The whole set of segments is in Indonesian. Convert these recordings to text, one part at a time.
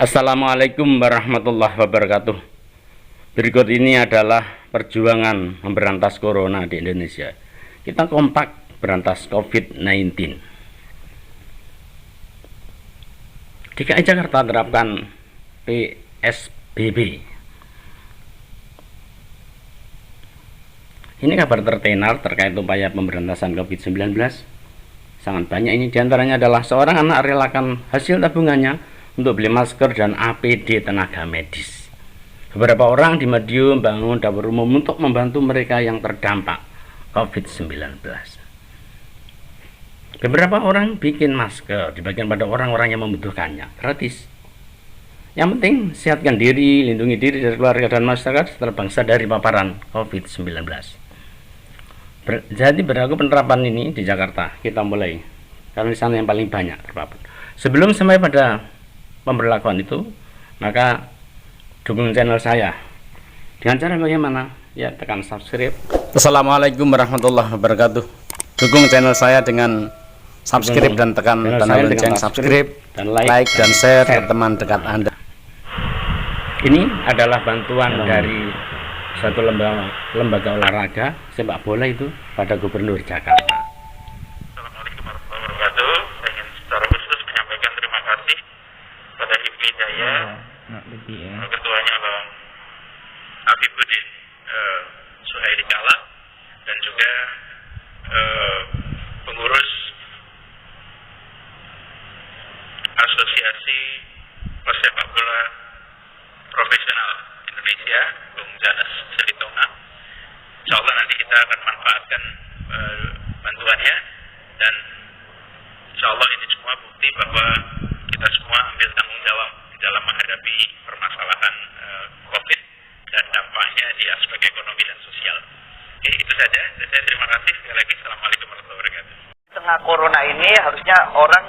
Assalamualaikum warahmatullahi wabarakatuh. Berikut ini adalah perjuangan memberantas corona di Indonesia. Kita kompak berantas COVID-19. DKI Jakarta terapkan PSBB. Ini kabar tertenar terkait upaya pemberantasan COVID-19. Sangat banyak ini diantaranya adalah seorang anak relakan hasil tabungannya untuk beli masker dan APD tenaga medis. Beberapa orang di Madiun bangun dapur umum untuk membantu mereka yang terdampak COVID-19. Beberapa orang bikin masker dibagikan pada orang-orang yang membutuhkannya, gratis. Yang penting sehatkan diri, lindungi diri dari keluarga dan masyarakat setelah bangsa dari paparan COVID-19. Jadi berlaku penerapan ini di Jakarta. Kita mulai karena di sana yang paling banyak terpapar. Sebelum sampai pada pemberlakuan itu, maka dukung channel saya dengan cara bagaimana? Ya, tekan subscribe. Assalamualaikum warahmatullahi wabarakatuh. Dukung channel saya dengan subscribe dan tekan tanda lonceng subscribe dan like dan share ke teman dekat Anda. Ini adalah bantuan dari satu lembaga olahraga sepak bola itu pada Gubernur Jakarta. Assalamualaikum warahmatullahi wabarakatuh. Saya ingin secara khusus menyampaikan terima kasih pada Hifni Jaya, ketuanya Bang Afifuddin Suhaili Kala, dan juga pengurus Asosiasi Persepak Bola Profesional Indonesia, Bung Janes Selitonga. Insya Allah nanti kita akan manfaatkan bantuannya, dan insya Allah ini semua bukti bahwa kita semua ambil tanggung jawab di dalam menghadapi permasalahan COVID dan dampaknya di aspek ekonomi dan sosial. Oke, itu saja. Saya terima kasih sekali lagi. Assalamualaikum warahmatullahi wabarakatuh. Tengah corona ini harusnya orang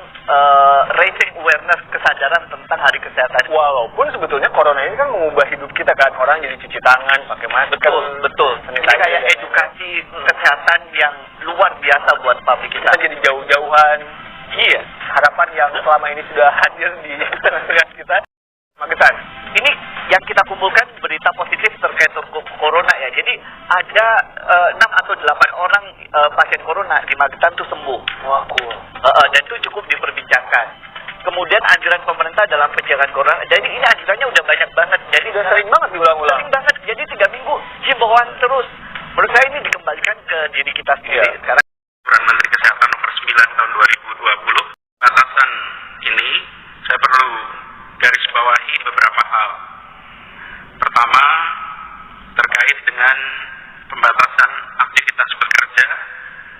raising awareness, kesadaran tentang hari kesehatan. Walaupun sebetulnya corona ini kan mengubah hidup kita kan, orang jadi cuci tangan, pakai masker. Betul. Ini kayak edukasi kesehatan yang luar biasa buat publik kita. Kita jadi jauh-jauhan. Iya. Harapan yang selama ini sudah hadir di tengah-tengah kita. Magetan. Ini yang kita kumpulkan berita positif terkait corona ya. Jadi ada 6 atau 8 orang pasien corona di Magetan itu sembuh. Wah, cool. Dan itu cukup diperbincangkan. Kemudian anjuran pemerintah dalam pencegahan corona. Jadi ini anjurannya udah banyak banget. Jadi Udah sering banget diulang-ulang. Sering banget. Jadi 3 minggu himbauan terus. Menurut saya ini dikembalikan ke diri kita sendiri. Iya. Sekarang Peraturan Menteri Kesehatan nomor 9 tahun 2020. Batasan ini saya perlu garis bawahi beberapa hal. Pertama, terkait dengan pembatasan aktivitas bekerja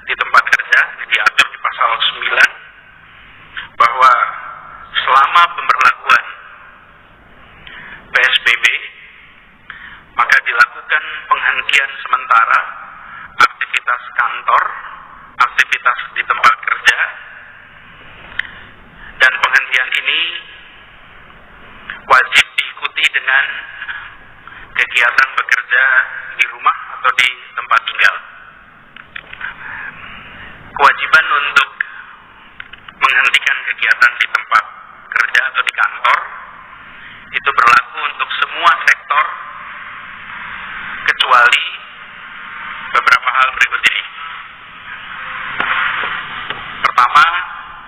di tempat kerja, diatur di pasal 9 bahwa selama pemberlakuan PSBB maka dilakukan penghentian sementara aktivitas kantor, aktivitas di tempat kerja, dan penghentian ini wajib diikuti dengan kegiatan bekerja di rumah atau di tempat tinggal. Kewajiban untuk menghentikan kegiatan di tempat kerja atau di kantor itu berlaku untuk semua sektor kecuali beberapa hal berikut ini. Pertama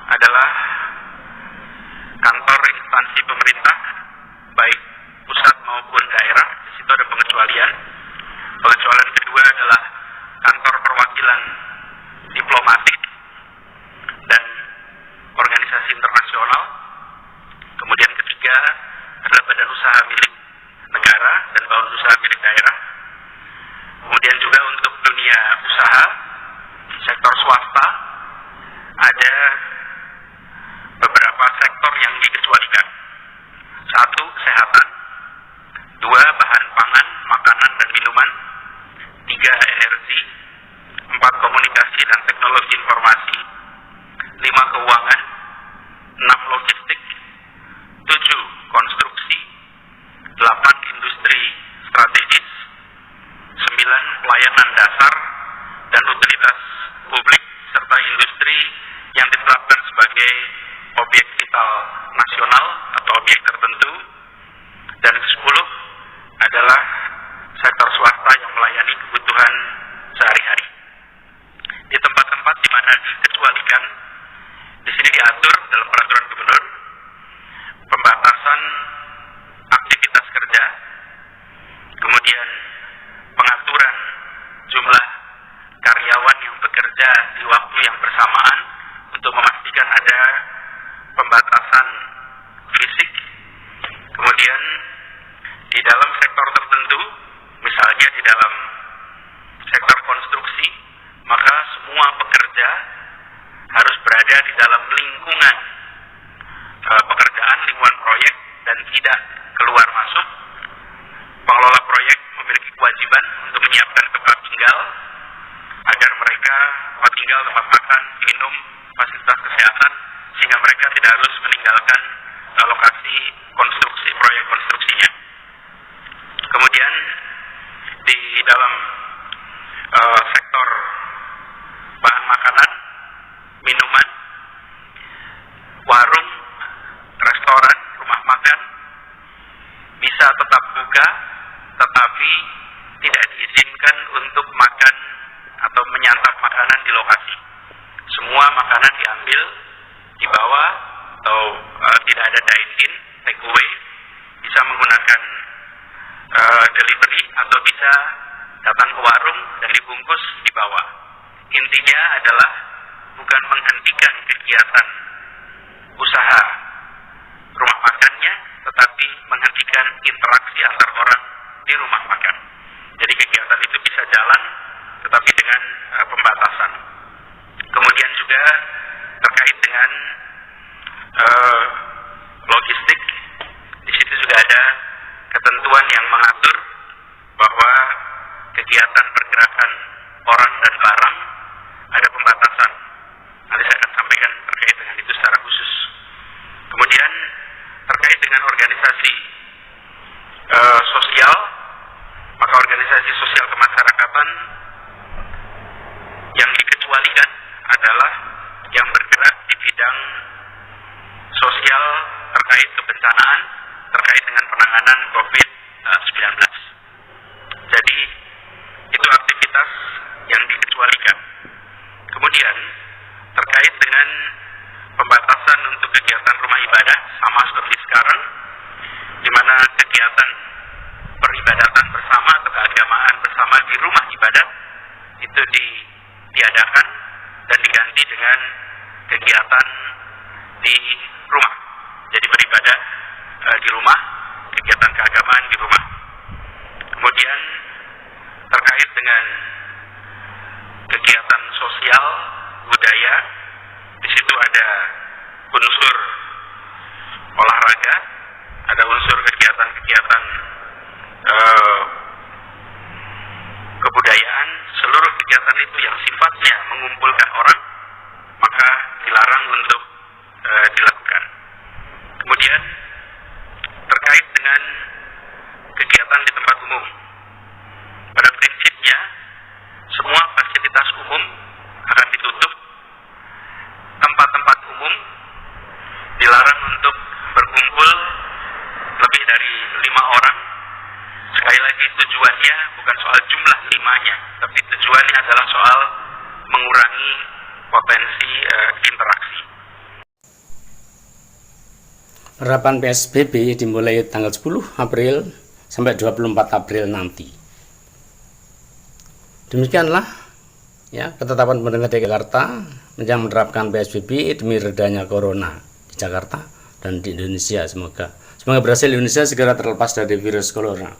adalah kantor instansi pemerintah, baik pusat maupun daerah. Di situ ada pengecualian. Pengecualian kedua adalah kantor perwakilan diplomatik dan organisasi internasional. Kemudian ketiga adalah badan usaha milik negara dan badan usaha milik daerah. Kemudian juga untuk dunia usaha, sektor swasta, ada beberapa sektor yang dikecualikan. 1, kesehatan. 2, bahan pangan, makanan dan minuman. 3, energi. 4, komunikasi dan teknologi informasi. 5, keuangan. 6, logistik. 7, konstruksi. 8, industri strategis. atau objek tertentu, dan 10 adalah sektor swasta yang melayani kebutuhan sehari-hari. Di tempat-tempat di mana dikecualikan, di sini diatur dalam peraturan gubernur pembatasan aktivitas kerja, kemudian pengaturan jumlah karyawan yang bekerja di waktu yang bersamaan untuk memastikan ada pembatasan fisik. Kemudian di dalam sektor tertentu, misalnya di dalam sektor konstruksi, maka semua pekerja harus berada di dalam lingkungan pekerjaan, lingkungan proyek, dan tidak keluar masuk. Pengelola proyek memiliki kewajiban untuk menyiapkan tempat tinggal agar mereka tempat tinggal, tempat makan, minum, fasilitas kesehatan, sehingga mereka tidak harus meninggalkan lokasi konstruksi, proyek konstruksinya. Kemudian di dalam sektor bahan makanan, minuman, warung, restoran, rumah makan bisa tetap buka, tetapi tidak diizinkan untuk makan atau menyantap makanan di lokasi. Semua makanan diambil, dibawa, atau tidak ada dine-in, take away, bisa menggunakan delivery atau bisa datang ke warung dan dibungkus dibawa. Intinya adalah bukan menghentikan kegiatan usaha rumah makannya, tetapi menghentikan interaksi antar orang di rumah makan. Jadi kegiatan itu bisa jalan, tetapi dengan pembatasan. Kemudian juga terkait dengan logistik, di situ juga ada ketentuan yang mengatur bahwa kegiatan pergerakan orang dan barang ada pembatasan. Nanti saya akan sampaikan terkait dengan itu secara khusus. Kemudian terkait dengan organisasi sosial, maka organisasi sosial kemasyarakatan yang dikecualikan adalah yang bergerak di bidang sosial terkait kebencanaan, terkait dengan penanganan COVID-19. Jadi itu aktivitas yang dikecualikan. Kemudian terkait dengan pembatasan untuk kegiatan rumah ibadah, sama seperti sekarang, di mana kegiatan peribadatan bersama atau keagamaan bersama di rumah ibadah itu ditiadakan dan diganti dengan kegiatan di rumah. Jadi beribadah di rumah, kegiatan keagamaan di rumah. Kemudian terkait dengan kegiatan sosial, budaya, di situ ada unsur olahraga, ada unsur kegiatan-kegiatan kebudayaan. Seluruh kegiatan itu yang sifatnya mengumpulkan orang, maka dilarang untuk dilakukan. Kemudian terkait dengan kegiatan di tempat umum, pada prinsipnya semua fasilitas umum akan ditutup. Tempat-tempat umum dilarang untuk berkumpul lebih dari 5 orang. Sekali lagi tujuannya bukan soal jumlah 5-nya, tapi tujuannya adalah soal mengurangi potensi interaksi. Penerapan PSBB dimulai tanggal 10 April sampai 24 April nanti. Demikianlah ya ketetapan pemerintah DKI Jakarta yang menerapkan PSBB demi redanya corona di Jakarta dan di Indonesia. Semoga berhasil Indonesia segera terlepas dari virus corona.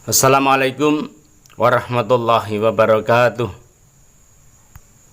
Wassalamualaikum warahmatullahi wabarakatuh.